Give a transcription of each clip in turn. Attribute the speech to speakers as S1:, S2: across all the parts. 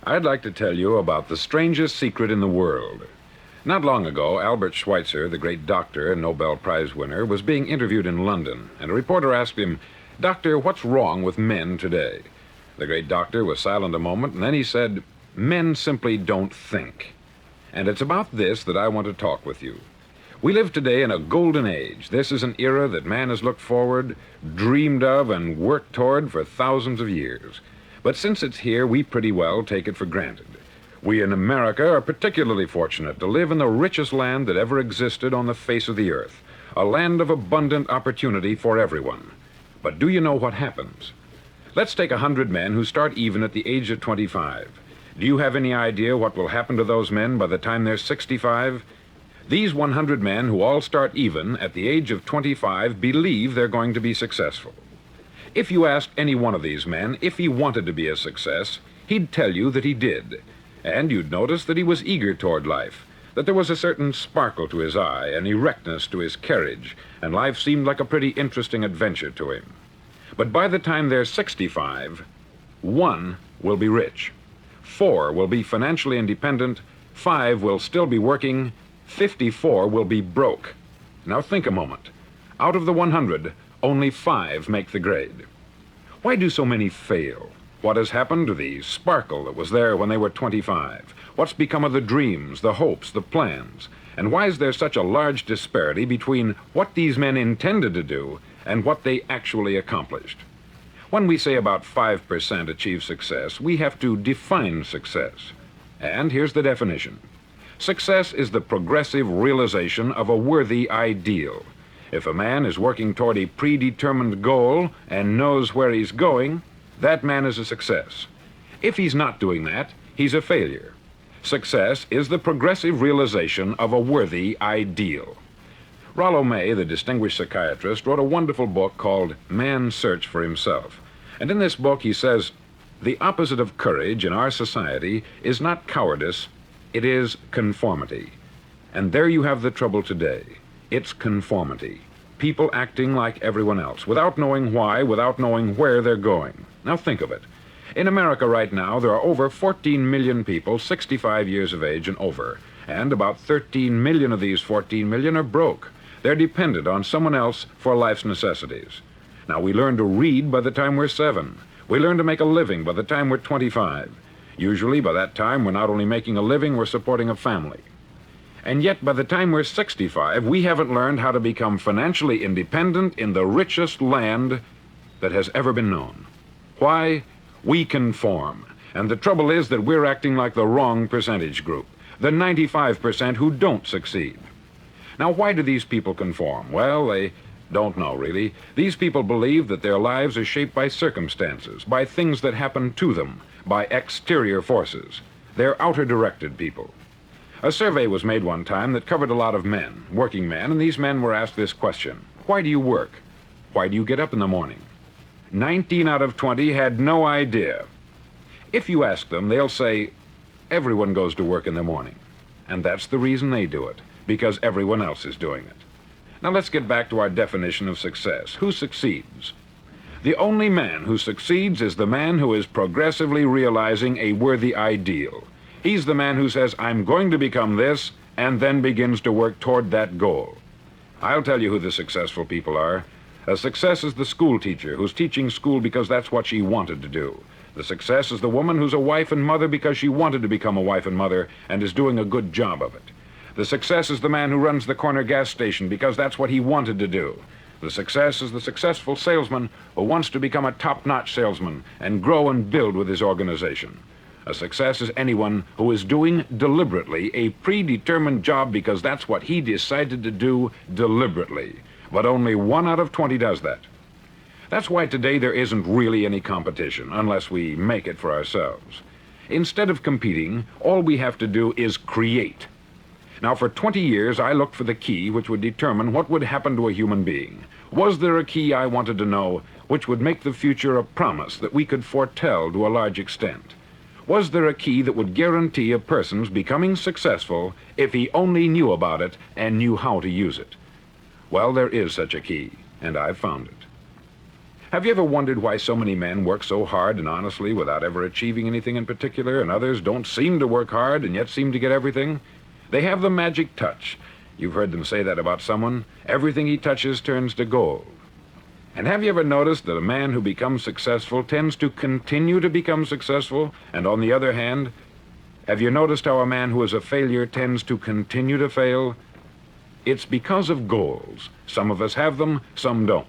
S1: I'd like to tell you about the strangest secret in the world. Not long ago, Albert Schweitzer, the great doctor and Nobel Prize winner, was being interviewed in London, and a reporter asked him, "Doctor, what's wrong with men today?" The great doctor was silent a moment, and then he said, "Men simply don't think." And it's about this that I want to talk with you. We live today in a golden age. This is an era that man has looked forward, dreamed of, and worked toward for thousands of years. But since it's here, we pretty well take it for granted. We in America are particularly fortunate to live in the richest land that ever existed on the face of the earth, a land of abundant opportunity for everyone. But do you know what happens? Let's take 100 men who start even at the age of 25. Do you have any idea what will happen to those men by the time they're 65? These 100 men who all start even at the age of 25 believe they're going to be successful. If you asked any one of these men if he wanted to be a success, he'd tell you that he did. And you'd notice that he was eager toward life, that there was a certain sparkle to his eye, an erectness to his carriage, and life seemed like a pretty interesting adventure to him. But by the time they're 65, 1 will be rich, 4 will be financially independent, 5 will still be working, 54 will be broke. Now think a moment. Out of the 100, only 5 make the grade. Why do so many fail? What has happened to the sparkle that was there when they were 25? What's become of the dreams, the hopes, the plans? And why is there such a large disparity between what these men intended to do and what they actually accomplished? When we say about 5% achieve success, we have to define success. And here's the definition. Success is the progressive realization of a worthy ideal. If a man is working toward a predetermined goal and knows where he's going, that man is a success. If he's not doing that, he's a failure. Success is the progressive realization of a worthy ideal. Rollo May, the distinguished psychiatrist, wrote a wonderful book called Man's Search for Himself. And in this book he says, the opposite of courage in our society is not cowardice, it is conformity. And there you have the trouble today. It's conformity. People acting like everyone else, without knowing why, without knowing where they're going. Now think of it. In America right now, there are over 14 million people 65 years of age and over, and about 13 million of these 14 million are broke. They're dependent on someone else for life's necessities. Now, we learn to read by the time we're 7. We learn to make a living by the time we're 25. Usually, by that time, we're not only making a living, we're supporting a family. And yet, by the time we're 65, we haven't learned how to become financially independent in the richest land that has ever been known. Why? We conform. And the trouble is that we're acting like the wrong percentage group, the 95% who don't succeed. Now, why do these people conform? Well, they don't know, really. These people believe that their lives are shaped by circumstances, by things that happen to them, by exterior forces. They're outer-directed people. A survey was made one time that covered a lot of men, working men, and these men were asked this question. Why do you work? Why do you get up in the morning? 19 out of 20 had no idea. If you ask them, they'll say, everyone goes to work in the morning. And that's the reason they do it, because everyone else is doing it. Now let's get back to our definition of success. Who succeeds? The only man who succeeds is the man who is progressively realizing a worthy ideal. He's the man who says, I'm going to become this, and then begins to work toward that goal. I'll tell you who the successful people are. A success is the school teacher who's teaching school because that's what she wanted to do. The success is the woman who's a wife and mother because she wanted to become a wife and mother and is doing a good job of it. The success is the man who runs the corner gas station because that's what he wanted to do. The success is the successful salesman who wants to become a top-notch salesman and grow and build with his organization. A success is anyone who is doing deliberately a predetermined job because that's what he decided to do deliberately. But only 1 out of 20 does that. That's why today there isn't really any competition, unless we make it for ourselves. Instead of competing, all we have to do is create. Now, for 20 years, I looked for the key which would determine what would happen to a human being. Was there a key I wanted to know which would make the future a promise that we could foretell to a large extent? Was there a key that would guarantee a person's becoming successful if he only knew about it and knew how to use it? Well, there is such a key, and I've found it. Have you ever wondered why so many men work so hard and honestly without ever achieving anything in particular, and others don't seem to work hard and yet seem to get everything? They have the magic touch. You've heard them say that about someone. Everything he touches turns to gold. And have you ever noticed that a man who becomes successful tends to continue to become successful? And on the other hand, have you noticed how a man who is a failure tends to continue to fail? It's because of goals. Some of us have them, some don't.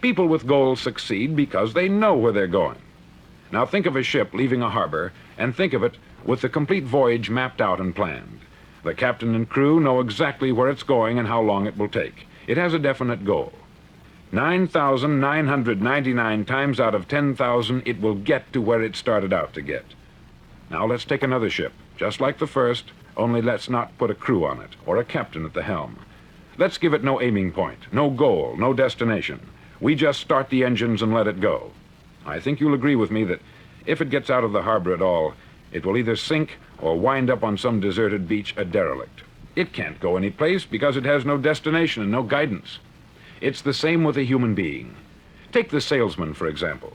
S1: People with goals succeed because they know where they're going. Now think of a ship leaving a harbor, and think of it with the complete voyage mapped out and planned. The captain and crew know exactly where it's going and how long it will take. It has a definite goal. 9,999 times out of 10,000, it will get to where it started out to get. Now let's take another ship, just like the first, only let's not put a crew on it, or a captain at the helm. Let's give it no aiming point, no goal, no destination. We just start the engines and let it go. I think you'll agree with me that if it gets out of the harbor at all, it will either sink or wind up on some deserted beach a derelict. It can't go any place because it has no destination and no guidance. It's the same with a human being. Take the salesman, for example.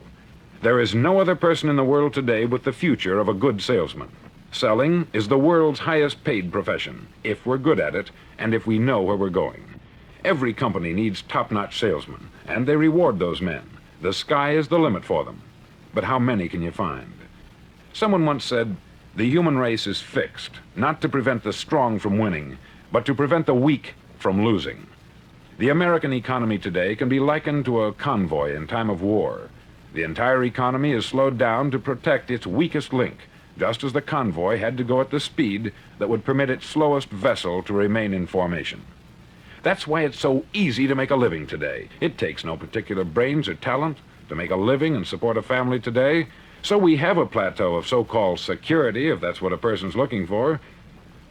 S1: There is no other person in the world today with the future of a good salesman. Selling is the world's highest paid profession, if we're good at it and if we know where we're going. Every company needs top-notch salesmen, and they reward those men. The sky is the limit for them. But how many can you find? Someone once said, the human race is fixed, not to prevent the strong from winning, but to prevent the weak from losing. The American economy today can be likened to a convoy in time of war. The entire economy is slowed down to protect its weakest link, just as the convoy had to go at the speed that would permit its slowest vessel to remain in formation. That's why it's so easy to make a living today. It takes no particular brains or talent to make a living and support a family today. So we have a plateau of so-called security, if that's what a person's looking for.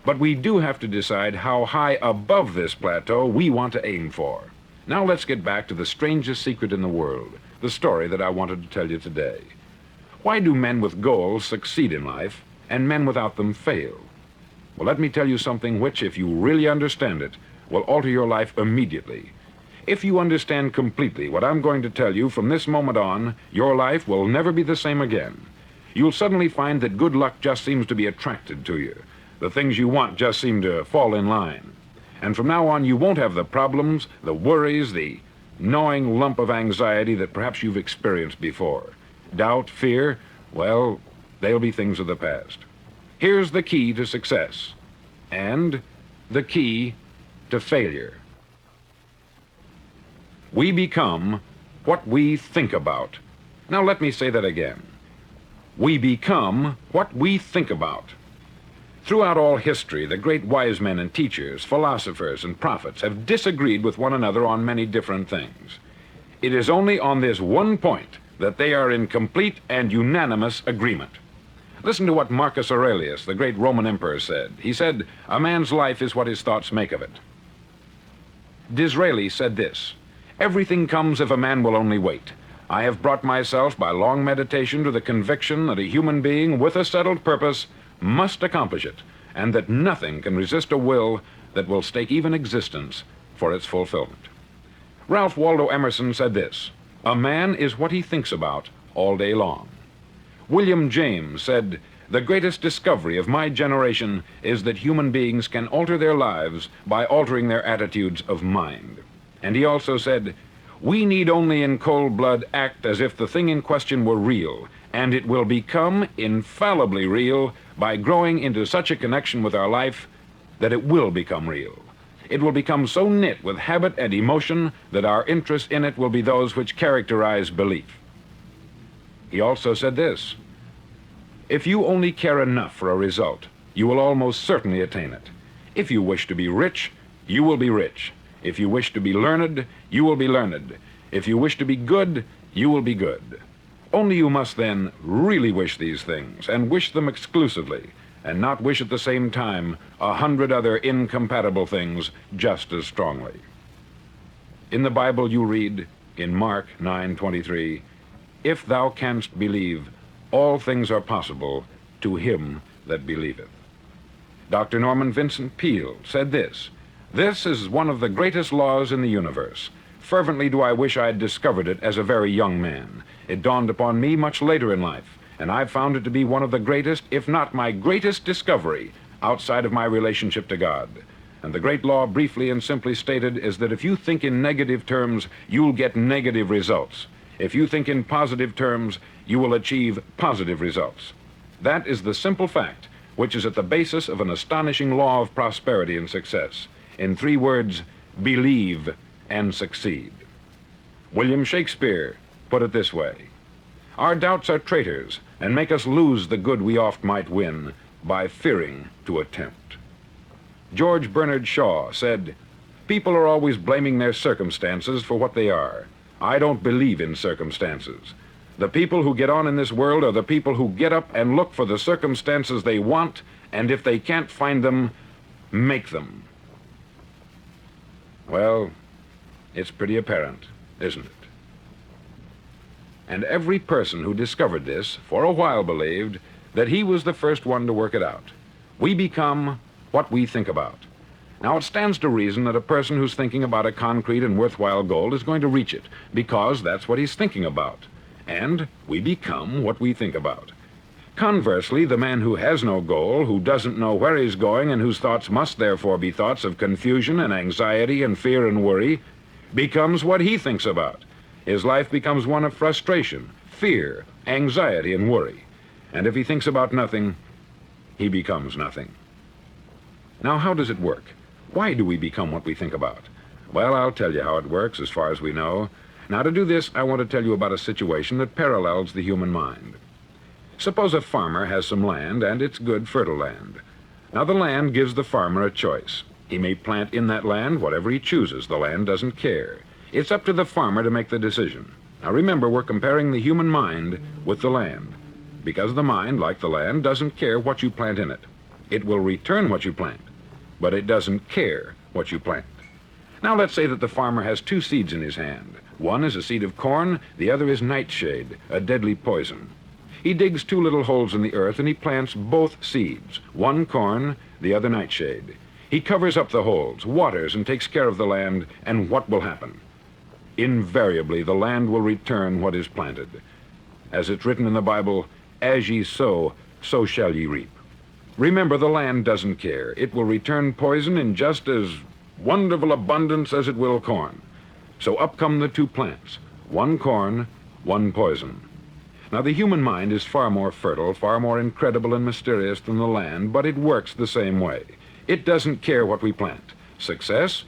S1: But we do have to decide how high above this plateau we want to aim for. Now let's get back to the strangest secret in the world, the story that I wanted to tell you today. Why do men with goals succeed in life and men without them fail? Well, let me tell you something which, if you really understand it, will alter your life immediately. If you understand completely what I'm going to tell you from this moment on, your life will never be the same again. You'll suddenly find that good luck just seems to be attracted to you. The things you want just seem to fall in line. And from now on, you won't have the problems, the worries, the gnawing lump of anxiety that perhaps you've experienced before. Doubt, fear, well, they'll be things of the past. Here's the key to success, and the key to failure. We become what we think about. Now let me say that again. We become what we think about. Throughout all history, the great wise men and teachers, philosophers and prophets have disagreed with one another on many different things. It is only on this one point that they are in complete and unanimous agreement. Listen to what Marcus Aurelius, the great Roman emperor, said. He said, "A man's life is what his thoughts make of it." Disraeli said this, "Everything comes if a man will only wait. I have brought myself by long meditation to the conviction that a human being with a settled purpose must accomplish it, and that nothing can resist a will that will stake even existence for its fulfillment." Ralph Waldo Emerson said this, "A man is what he thinks about all day long." William James said, "The greatest discovery of my generation is that human beings can alter their lives by altering their attitudes of mind." And he also said, "We need only in cold blood act as if the thing in question were real, and it will become infallibly real by growing into such a connection with our life that it will become real. It will become so knit with habit and emotion that our interest in it will be those which characterize belief." He also said this, "If you only care enough for a result, you will almost certainly attain it. If you wish to be rich, you will be rich. If you wish to be learned, you will be learned. If you wish to be good, you will be good. Only you must then really wish these things, and wish them exclusively, and not wish at the same time 100 other incompatible things just as strongly." In the Bible you read, in Mark 9:23, "If thou canst believe, all things are possible to him that believeth." Dr. Norman Vincent Peale said this, "This is one of the greatest laws in the universe. Fervently do I wish I had discovered it as a very young man. It dawned upon me much later in life, and I've found it to be one of the greatest, if not my greatest discovery, outside of my relationship to God. And the great law, briefly and simply stated, is that if you think in negative terms, you'll get negative results. If you think in positive terms, you will achieve positive results. That is the simple fact, which is at the basis of an astonishing law of prosperity and success. In 3 words, believe and succeed. William Shakespeare put it this way: our doubts are traitors, and make us lose the good we oft might win by fearing to attempt. George Bernard Shaw said, people are always blaming their circumstances for what they are. I don't believe in circumstances. The people who get on in this world are the people who get up and look for the circumstances they want, and if they can't find them, make them. Well, it's pretty apparent, isn't it? And every person who discovered this for a while believed that he was the first one to work it out. We become what we think about. Now, it stands to reason that a person who's thinking about a concrete and worthwhile goal is going to reach it, because that's what he's thinking about. And we become what we think about. Conversely, the man who has no goal, who doesn't know where he's going, and whose thoughts must therefore be thoughts of confusion and anxiety and fear and worry, becomes what he thinks about. His life becomes one of frustration, fear, anxiety, and worry. And if he thinks about nothing, he becomes nothing. Now, how does it work? Why do we become what we think about? Well, I'll tell you how it works as far as we know. Now, to do this, I want to tell you about a situation that parallels the human mind. Suppose a farmer has some land, and it's good, fertile land. Now, the land gives the farmer a choice. He may plant in that land whatever he chooses. The land doesn't care. It's up to the farmer to make the decision. Now, remember, we're comparing the human mind with the land, because the mind, like the land, doesn't care what you plant in it. It will return what you plant, but it doesn't care what you plant. Now, let's say that the farmer has 2 seeds in his hand. One is a seed of corn, the other is nightshade, a deadly poison. He digs 2 little holes in the earth and he plants both seeds, one corn, the other nightshade. He covers up the holes, waters, and takes care of the land, and what will happen? Invariably, the land will return what is planted. As it's written in the Bible, as ye sow, so shall ye reap. Remember, the land doesn't care. It will return poison in just as wonderful abundance as it will corn. So up come the 2 plants, one corn, one poison. Now, the human mind is far more fertile, far more incredible and mysterious than the land, but it works the same way. It doesn't care what we plant. Success,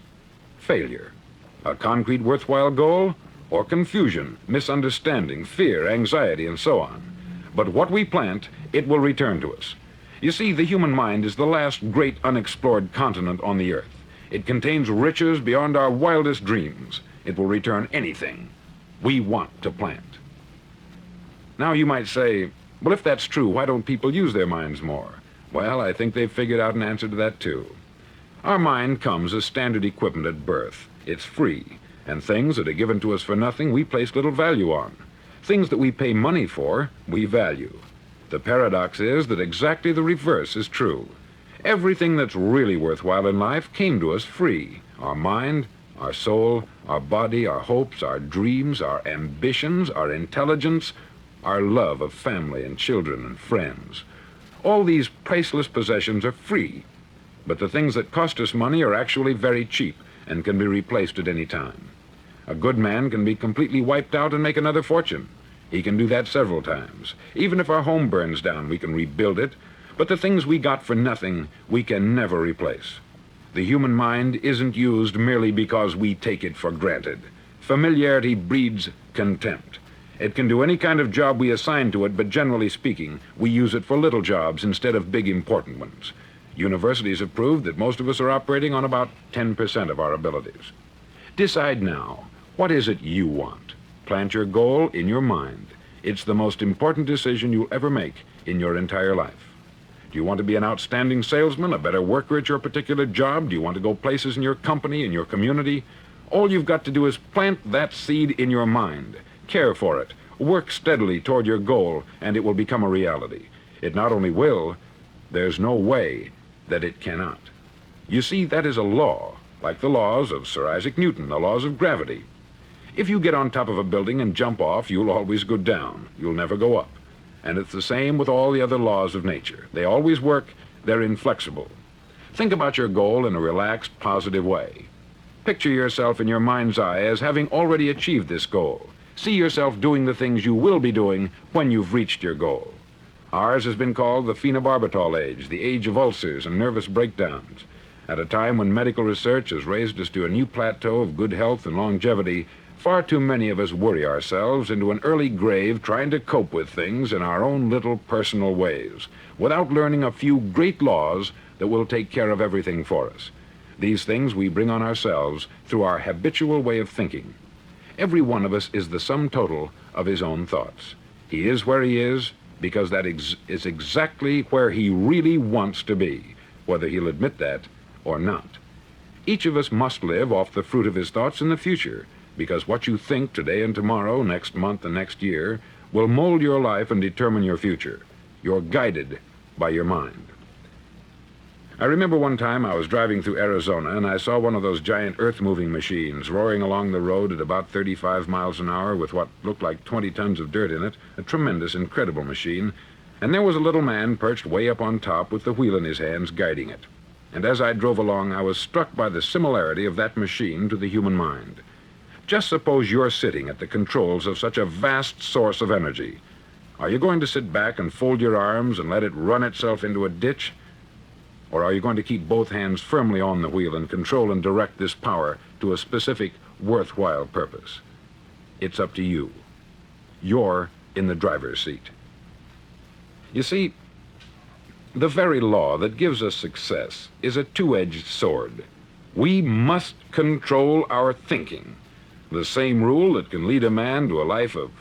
S1: failure. A concrete, worthwhile goal, or confusion, misunderstanding, fear, anxiety, and so on. But what we plant, it will return to us. You see, the human mind is the last great unexplored continent on the earth. It contains riches beyond our wildest dreams. It will return anything we want to plant. Now, you might say, well, if that's true, why don't people use their minds more? Well, I think they've figured out an answer to that, too. Our mind comes as standard equipment at birth. It's free, and things that are given to us for nothing, we place little value on. Things that we pay money for, we value. The paradox is that exactly the reverse is true. Everything that's really worthwhile in life came to us free. Our mind, our soul, our body, our hopes, our dreams, our ambitions, our intelligence, our love of family and children and friends. All these priceless possessions are free, but the things that cost us money are actually very cheap and can be replaced at any time. A good man can be completely wiped out and make another fortune. He can do that several times. Even if our home burns down, we can rebuild it, but the things we got for nothing, we can never replace. The human mind isn't used merely because we take it for granted. Familiarity breeds contempt. It can do any kind of job we assign to it, but generally speaking, we use it for little jobs instead of big, important ones. Universities have proved that most of us are operating on about 10% of our abilities. Decide now, what is it you want? Plant your goal in your mind. It's the most important decision you'll ever make in your entire life. Do you want to be an outstanding salesman, a better worker at your particular job? Do you want to go places in your company, in your community? All you've got to do is plant that seed in your mind. Care for it. Work steadily toward your goal, and it will become a reality. It not only will, there's no way that it cannot. You see, that is a law, like the laws of Sir Isaac Newton, the laws of gravity. If you get on top of a building and jump off, you'll always go down. You'll never go up. And it's the same with all the other laws of nature. They always work. They're inflexible. Think about your goal in a relaxed, positive way. Picture yourself in your mind's eye as having already achieved this goal. See yourself doing the things you will be doing when you've reached your goal. Ours has been called the phenobarbital age, the age of ulcers and nervous breakdowns. At a time when medical research has raised us to a new plateau of good health and longevity, far too many of us worry ourselves into an early grave trying to cope with things in our own little personal ways, without learning a few great laws that will take care of everything for us. These things we bring on ourselves through our habitual way of thinking. Every one of us is the sum total of his own thoughts. He is where he is because that is exactly where he really wants to be, whether he'll admit that or not. Each of us must live off the fruit of his thoughts in the future, because what you think today and tomorrow, next month and next year, will mold your life and determine your future. You're guided by your mind. I remember one time I was driving through Arizona and I saw one of those giant earth-moving machines roaring along the road at about 35 miles an hour with what looked like 20 tons of dirt in it, a tremendous, incredible machine, and there was a little man perched way up on top with the wheel in his hands guiding it. And as I drove along, I was struck by the similarity of that machine to the human mind. Just suppose you're sitting at the controls of such a vast source of energy. Are you going to sit back and fold your arms and let it run itself into a ditch? Or are you going to keep both hands firmly on the wheel and control and direct this power to a specific, worthwhile purpose? It's up to you. You're in the driver's seat. You see, the very law that gives us success is a two-edged sword. We must control our thinking. The same rule that can lead a man to a life of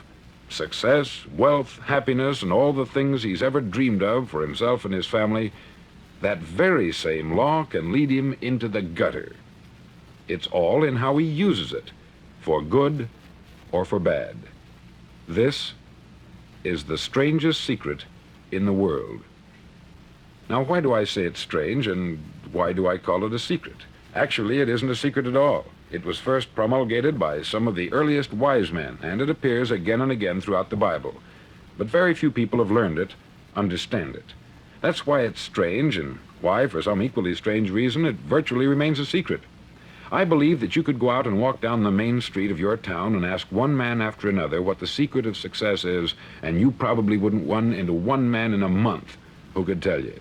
S1: success, wealth, happiness, and all the things he's ever dreamed of for himself and his family, that very same law can lead him into the gutter. It's all in how he uses it, for good or for bad. This is the strangest secret in the world. Now, why do I say it's strange, and why do I call it a secret? Actually, it isn't a secret at all. It was first promulgated by some of the earliest wise men, and it appears again and again throughout the Bible. But very few people have learned it, understand it. That's why it's strange, and why, for some equally strange reason, it virtually remains a secret. I believe that you could go out and walk down the main street of your town and ask one man after another what the secret of success is, and you probably wouldn't run into one man in a month who could tell you.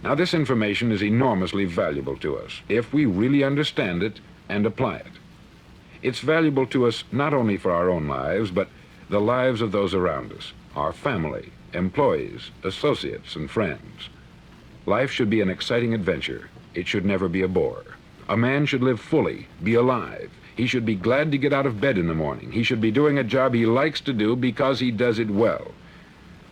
S1: Now, this information is enormously valuable to us if we really understand it and apply it. It's valuable to us not only for our own lives, but the lives of those around us, our family, employees, associates, and friends. Life should be an exciting adventure. It should never be a bore. A man should live fully, be alive. He should be glad to get out of bed in the morning. He should be doing a job he likes to do because he does it well.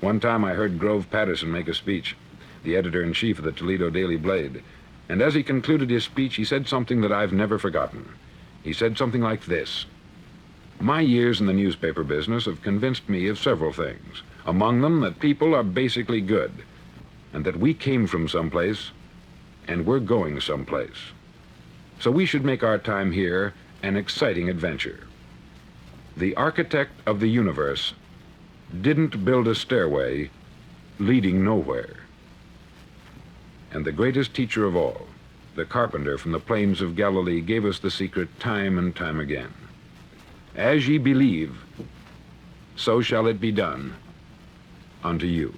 S1: One time I heard Grove Patterson make a speech, the editor-in-chief of the Toledo Daily Blade, and as he concluded his speech, he said something that I've never forgotten. He said something like this: "My years in the newspaper business have convinced me of several things, among them that people are basically good, and that we came from someplace, and we're going someplace. So we should make our time here an exciting adventure. The architect of the universe didn't build a stairway leading nowhere. And the greatest teacher of all, the carpenter from the plains of Galilee, gave us the secret time and time again. As ye believe, so shall it be done unto you."